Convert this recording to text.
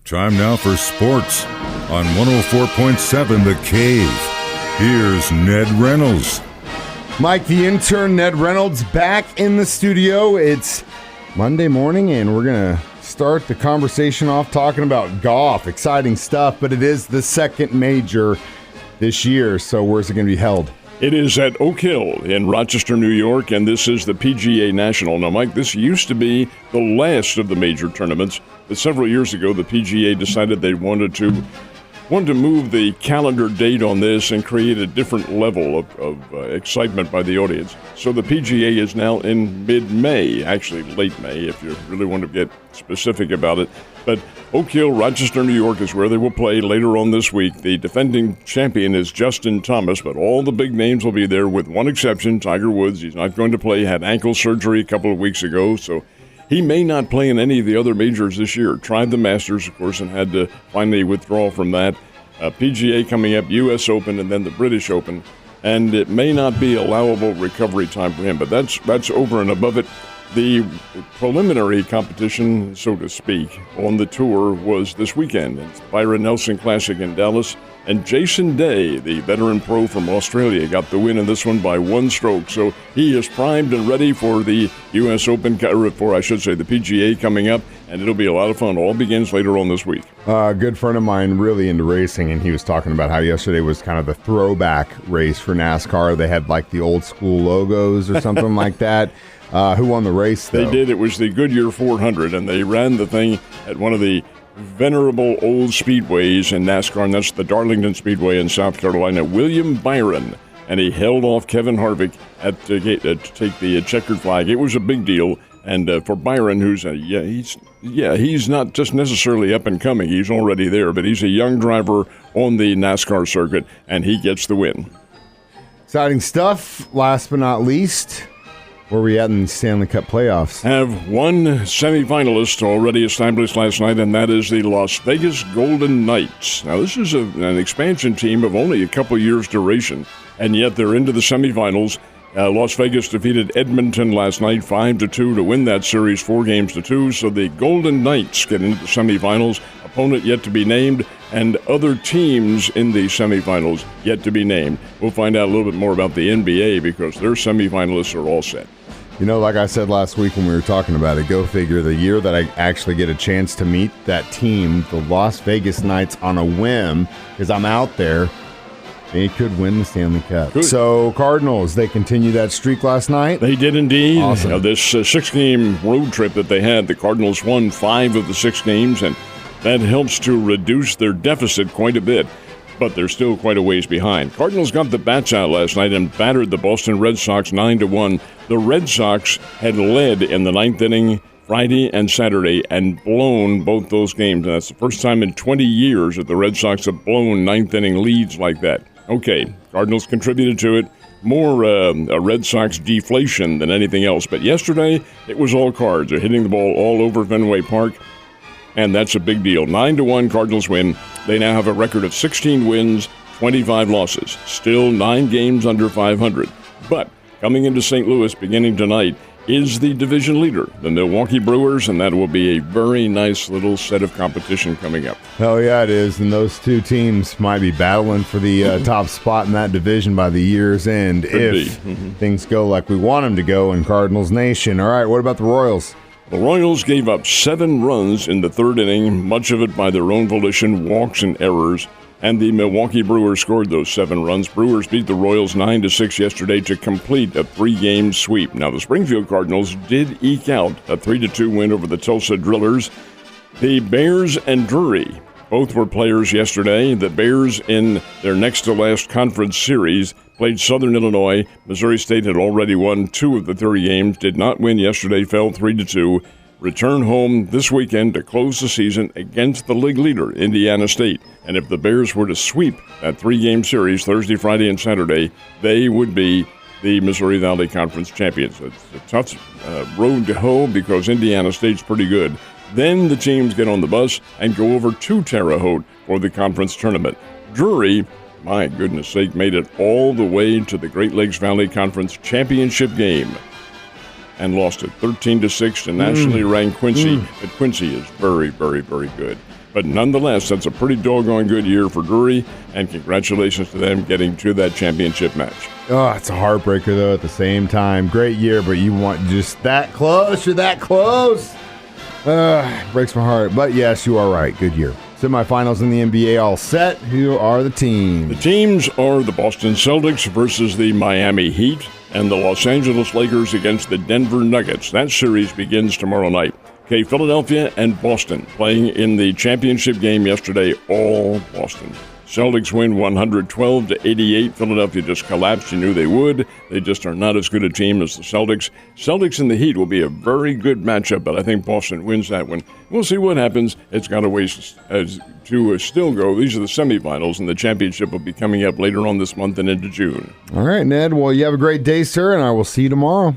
Time now for sports on 104.7 The Cave. Here's Ned Reynolds. Mike, the intern, Ned Reynolds, back in the studio. It's Monday morning, and we're going to start the conversation off talking about golf. Exciting stuff, but it is the second major this year, so where's it going to be held? It is at Oak Hill in Rochester, New York, and this is the PGA National. Now, Mike, this used to be the last of the major tournaments, but several years ago, the PGA decided they wanted to move the calendar date on this and create a different level of excitement by the audience. So the PGA is now in mid-May, actually late May, if you really want to get specific about it. But Oak Hill, Rochester, New York is where they will play later on this week. The defending champion is Justin Thomas, but all the big names will be there with one exception, Tiger Woods. He's not going to play, had ankle surgery a couple of weeks ago, so he may not play in any of the other majors this year. Tried the Masters, of course, and had to finally withdraw from that. PGA coming up, U.S. Open, and then the British Open. And it may not be allowable recovery time for him, but that's over and above it. The preliminary competition, so to speak, on the tour was this weekend. It's the Byron Nelson Classic in Dallas. And Jason Day, the veteran pro from Australia, got the win in this one by one stroke. So he is primed and ready for the U.S. Open, or for, I should say, the PGA coming up. And it'll be a lot of fun. All begins later on this week. A good friend of mine really into racing, and he was talking about how yesterday was kind of the throwback race for NASCAR. They had like the old school logos or something like that. Who won the race, though? They did. It was the Goodyear 400, and they ran the thing at one of the venerable old speedways in NASCAR, and that's the Darlington Speedway in South Carolina. William Byron, and he held off Kevin Harvick at the gate to take the checkered flag. It was a big deal, and for Byron, who's he's not just necessarily up and coming. He's already there, but he's a young driver on the NASCAR circuit, and he gets the win. Exciting stuff. Last but not least, where are we at in the Stanley Cup playoffs? Have one semifinalist already established last night, and that is the Las Vegas Golden Knights. Now, this is an expansion team of only a couple years' duration, and yet they're into the semifinals. Las Vegas defeated Edmonton last night 5-2 to win that series 4-2. So the Golden Knights get into the semifinals. Opponent yet to be named, and other teams in the semifinals yet to be named. We'll find out a little bit more about the NBA because their semifinalists are all set. You know, like I said last week when we were talking about it, go figure, the year that I actually get a chance to meet that team, the Las Vegas Knights, on a whim, because I'm out there, they could win the Stanley Cup. Good. So, Cardinals, they continued that streak last night? They did indeed. Awesome. Now, this 6-game road trip that they had, the Cardinals won 5 of the 6 games, and that helps to reduce their deficit quite a bit. But they're still quite a ways behind. Cardinals got the bats out last night and battered the Boston Red Sox 9-1. The Red Sox had led in the 9th inning Friday and Saturday and blown both those games. And that's the first time in 20 years that the Red Sox have blown 9th inning leads like that. Okay, Cardinals contributed to it. More a Red Sox deflation than anything else. But yesterday, it was all Cards. They're hitting the ball all over Fenway Park. And that's a big deal. 9-1 Cardinals win. They now have a record of 16 wins, 25 losses. Still 9 games under 500. But coming into St. Louis beginning tonight is the division leader, the Milwaukee Brewers, and that will be a very nice little set of competition coming up. Hell yeah, it is. And those two teams might be battling for the top spot in that division by the year's end if things go like we want them to go in Cardinals Nation. All right, what about the Royals? The Royals gave up 7 runs in the 3rd inning, much of it by their own volition, walks and errors, and the Milwaukee Brewers scored those 7 runs. Brewers beat the Royals 9-6 yesterday to complete a 3-game sweep. Now, the Springfield Cardinals did eke out a 3-2 win over the Tulsa Drillers. The Bears and Drury both were players yesterday. The Bears, in their next-to-last conference series, played Southern Illinois. Missouri State had already won 2 of the 3 games, did not win yesterday, fell 3-2. Return home this weekend to close the season against the league leader, Indiana State. And if the Bears were to sweep that 3-game series Thursday, Friday, and Saturday, they would be the Missouri Valley Conference champions. It's a tough road to hoe because Indiana State's pretty good. Then the teams get on the bus and go over to Terre Haute for the conference tournament. Drury, my goodness sake, made it all the way to the Great Lakes Valley Conference championship game and lost it 13-6 to nationally ranked Quincy. But Quincy is very, very, very good. But nonetheless, that's a pretty doggone good year for Drury, and congratulations to them getting to that championship match. Oh, it's a heartbreaker, though, at the same time. Great year, but you want just that close. You're that close. Breaks my heart. But yes, you are right. Good year. Semifinals in the NBA all set. Who are the teams? The teams are the Boston Celtics versus the Miami Heat and the Los Angeles Lakers against the Denver Nuggets. That series begins tomorrow night. Okay, Philadelphia and Boston playing in the championship game yesterday, all Boston. Celtics win 112-88. Philadelphia just collapsed. You knew they would. They just are not as good a team as the Celtics. Celtics and the Heat will be a very good matchup, but I think Boston wins that one. We'll see what happens. It's got a ways to still go. These are the semifinals, and the championship will be coming up later on this month and into June. All right, Ned. Well, you have a great day, sir, and I will see you tomorrow.